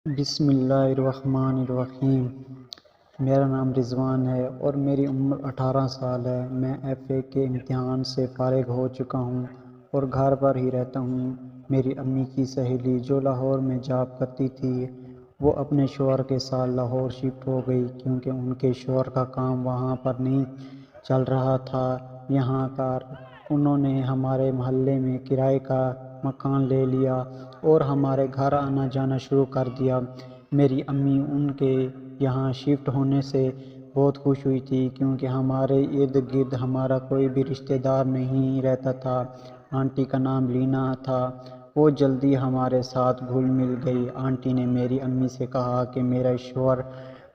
بسم اللہ الرحمن الرحیم۔ میرا نام رضوان ہے اور میری عمر 18 سال ہے۔ میں ایف اے کے امتحان سے فارغ ہو چکا ہوں اور گھر پر ہی رہتا ہوں۔ میری امی کی سہیلی جو لاہور میں جاب کرتی تھی وہ اپنے شوہر کے ساتھ لاہور شفٹ ہو گئی کیونکہ ان کے شوہر کا کام وہاں پر نہیں چل رہا تھا۔ یہاں کر انہوں نے ہمارے محلے میں کرائے کا مکان لے لیا اور ہمارے گھر آنا جانا شروع کر دیا۔ میری امی ان کے یہاں شفٹ ہونے سے بہت خوش ہوئی تھی کیونکہ ہمارے ارد گرد ہمارا کوئی بھی رشتہ دار نہیں رہتا تھا۔ آنٹی کا نام لینا تھا، وہ جلدی ہمارے ساتھ گھل مل گئی۔ آنٹی نے میری امی سے کہا کہ میرا شوہر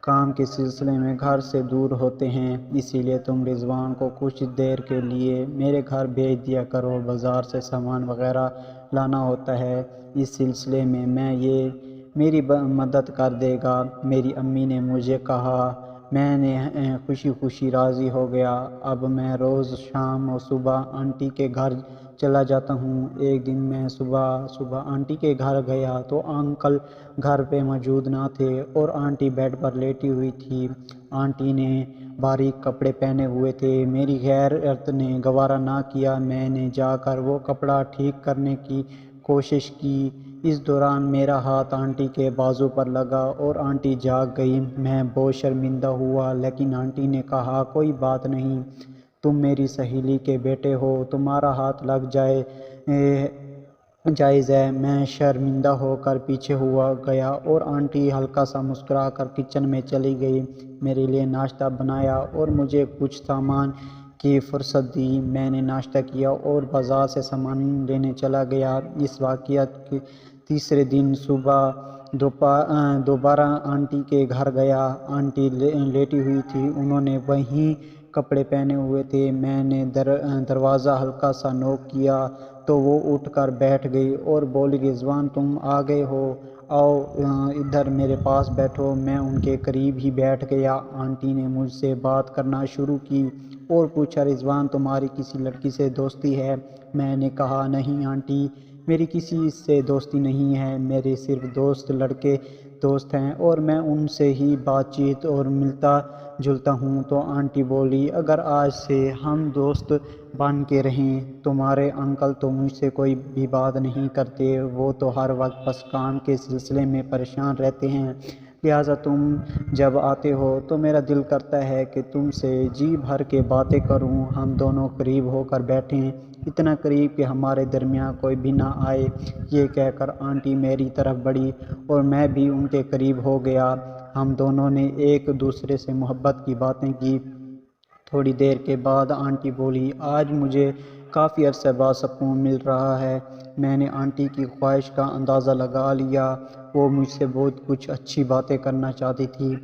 کام کے سلسلے میں گھر سے دور ہوتے ہیں، اسی لیے تم رضوان کو کچھ دیر کے لیے میرے گھر بھیج دیا کرو، بازار سے سامان وغیرہ لانا ہوتا ہے، اس سلسلے میں یہ میری مدد کر دے گا۔ میری امی نے مجھے کہا، میں نے خوشی خوشی راضی ہو گیا۔ اب میں روز شام و صبح آنٹی کے گھر چلا جاتا ہوں۔ ایک دن میں صبح آنٹی کے گھر گیا تو انکل گھر پہ موجود نہ تھے اور آنٹی بیڈ پر لیٹی ہوئی تھی۔ آنٹی نے باریک کپڑے پہنے ہوئے تھے۔ میری غیرت نے گوارا نہ کیا، میں نے جا کر وہ کپڑا ٹھیک کرنے کی کوشش کی۔ اس دوران میرا ہاتھ آنٹی کے بازو پر لگا اور آنٹی جاگ گئی۔ میں بہت شرمندہ ہوا لیکن آنٹی نے کہا، کوئی بات نہیں، تم میری سہیلی کے بیٹے ہو، تمہارا ہاتھ لگ جائز ہے۔ میں شرمندہ ہو کر پیچھے ہوا گیا اور آنٹی ہلکا سا مسکرا کر کچن میں چلی گئی۔ میرے لیے ناشتہ بنایا اور مجھے کچھ سامان کی فہرست دی۔ میں نے ناشتہ کیا اور بازار سے سامان لینے چلا گیا۔ اس واقعات کے تیسرے دن صبح دوبارہ آنٹی کے گھر گیا۔ آنٹی لیٹی ہوئی تھی، انہوں نے وہی کپڑے پہنے ہوئے تھے۔ میں نے دروازہ ہلکا سا نوک کیا تو وہ اٹھ کر بیٹھ گئی اور بولی، رضوان تم آ گئے ہو، آؤ ادھر میرے پاس بیٹھو۔ میں ان کے قریب ہی بیٹھ گیا۔ آنٹی نے مجھ سے بات کرنا شروع کی اور پوچھا، رضوان تمہاری کسی لڑکی سے دوستی ہے؟ میں نے کہا، نہیں آنٹی، میری کسی سے دوستی نہیں ہے، میرے صرف لڑکے دوست ہیں اور میں ان سے ہی بات چیت اور ملتا جلتا ہوں۔ تو آنٹی بولی، اگر آج سے ہم دوست بن کے رہیں، تمہارے انکل تو مجھ سے کوئی بھی بات نہیں کرتے، وہ تو ہر وقت بس کام کے سلسلے میں پریشان رہتے ہیں، لہٰذا تم جب آتے ہو تو میرا دل کرتا ہے کہ تم سے جی بھر کے باتیں کروں، ہم دونوں قریب ہو کر بیٹھیں، اتنا قریب کہ ہمارے درمیان کوئی بھی نہ آئے۔ یہ کہہ کر آنٹی میری طرف بڑھی اور میں بھی ان کے قریب ہو گیا۔ ہم دونوں نے ایک دوسرے سے محبت کی باتیں کی۔ تھوڑی دیر کے بعد آنٹی بولی، آج مجھے کافی عرصے بعد سکون مل رہا ہے۔ میں نے آنٹی کی خواہش کا اندازہ لگا لیا، وہ مجھ سے بہت کچھ اچھی باتیں کرنا چاہتی تھی۔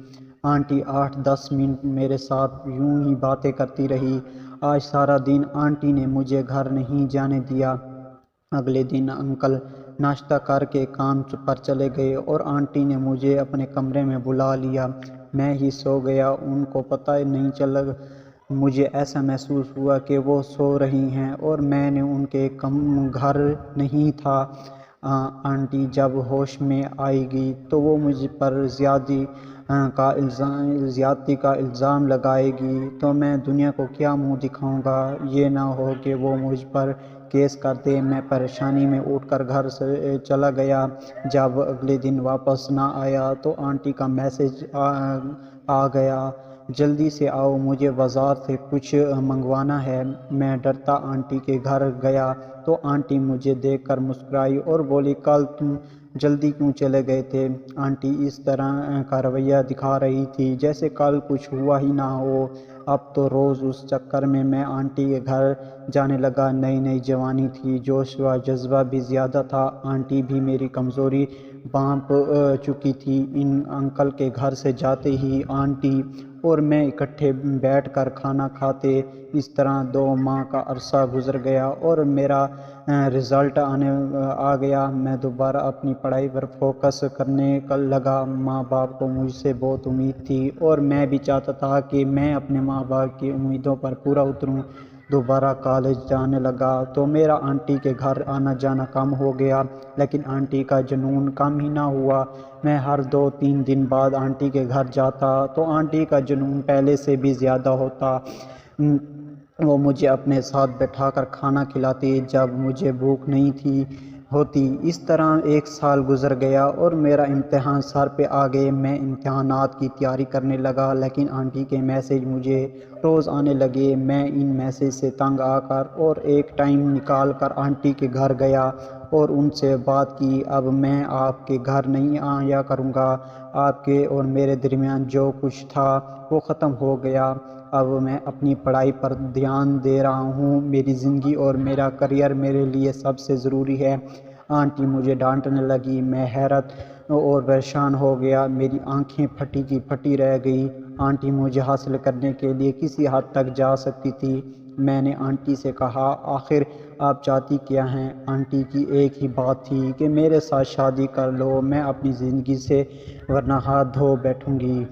آنٹی 8-10 منٹ میرے ساتھ یوں ہی باتیں کرتی رہی۔ آج سارا دن آنٹی نے مجھے گھر نہیں جانے دیا۔ اگلے دن انکل ناشتہ کر کے کام پر چلے گئے اور آنٹی نے مجھے اپنے کمرے میں بلا لیا۔ میں ہی سو گیا، ان کو پتہ نہیں چلا۔ مجھے ایسا محسوس ہوا کہ وہ سو رہی ہیں اور میں نے ان کے گھر نہیں تھا۔ آنٹی جب ہوش میں آئے گی تو وہ مجھ پر زیادتی کا الزام لگائے گی تو میں دنیا کو کیا منہ دکھاؤں گا؟ یہ نہ ہو کہ وہ مجھ پر کیس کر دے۔ میں پریشانی میں اٹھ کر گھر سے چلا گیا۔ جب اگلے دن واپس نہ آیا تو آنٹی کا میسج آ گیا، جلدی سے آؤ، مجھے بازار سے کچھ منگوانا ہے۔ میں ڈرتا آنٹی کے گھر گیا تو آنٹی مجھے دیکھ کر مسکرائی اور بولی، کل تم جلدی کیوں چلے گئے تھے؟ آنٹی اس طرح کا رویہ دکھا رہی تھی جیسے کل کچھ ہوا ہی نہ ہو۔ اب تو روز اس چکر میں آنٹی کے گھر جانے لگا۔ نئی جوانی تھی، جوش و جذبہ بھی زیادہ تھا۔ آنٹی بھی میری کمزوری بھانپ چکی تھی۔ انکل کے گھر سے جاتے ہی آنٹی اور میں اکٹھے بیٹھ کر کھانا کھاتے۔ اس طرح 2 ماہ کا عرصہ گزر گیا اور میرا رزلٹ آ گیا۔ میں دوبارہ اپنی پڑھائی پر فوکس کرنے لگا۔ ماں باپ کو مجھ سے بہت امید تھی اور میں بھی چاہتا تھا کہ میں اپنے ماں باپ کی امیدوں پر پورا اتروں۔ دوبارہ کالج جانے لگا تو میرا آنٹی کے گھر آنا جانا کم ہو گیا، لیکن آنٹی کا جنون کم ہی نہ ہوا۔ میں ہر 2-3 دن بعد آنٹی کے گھر جاتا تو آنٹی کا جنون پہلے سے بھی زیادہ ہوتا۔ وہ مجھے اپنے ساتھ بٹھا کر کھانا کھلاتی جب مجھے بھوک نہیں تھی ہوتی۔ اس طرح 1 سال گزر گیا اور میرا امتحان سر پہ آ گئے۔ میں امتحانات کی تیاری کرنے لگا، لیکن آنٹی کے میسیج مجھے روز آنے لگے۔ میں ان میسیج سے تنگ آ کر اور ایک ٹائم نکال کر آنٹی کے گھر گیا اور ان سے بات کی، اب میں آپ کے گھر نہیں آیا کروں گا۔ آپ کے اور میرے درمیان جو کچھ تھا وہ ختم ہو گیا۔ اب میں اپنی پڑھائی پر دھیان دے رہا ہوں۔ میری زندگی اور میرا کریئر میرے لیے سب سے ضروری ہے۔ آنٹی مجھے ڈانٹنے لگی۔ میں حیرت اور پریشان ہو گیا۔ میری آنکھیں پھٹی کی پھٹی رہ گئی۔ آنٹی مجھے حاصل کرنے کے لیے کسی حد تک جا سکتی تھی۔ میں نے آنٹی سے کہا، آخر آپ چاہتی کیا ہیں؟ آنٹی کی ایک ہی بات تھی کہ میرے ساتھ شادی کر لو، میں اپنی زندگی سے ورنہ ہاتھ دھو بیٹھوں گی۔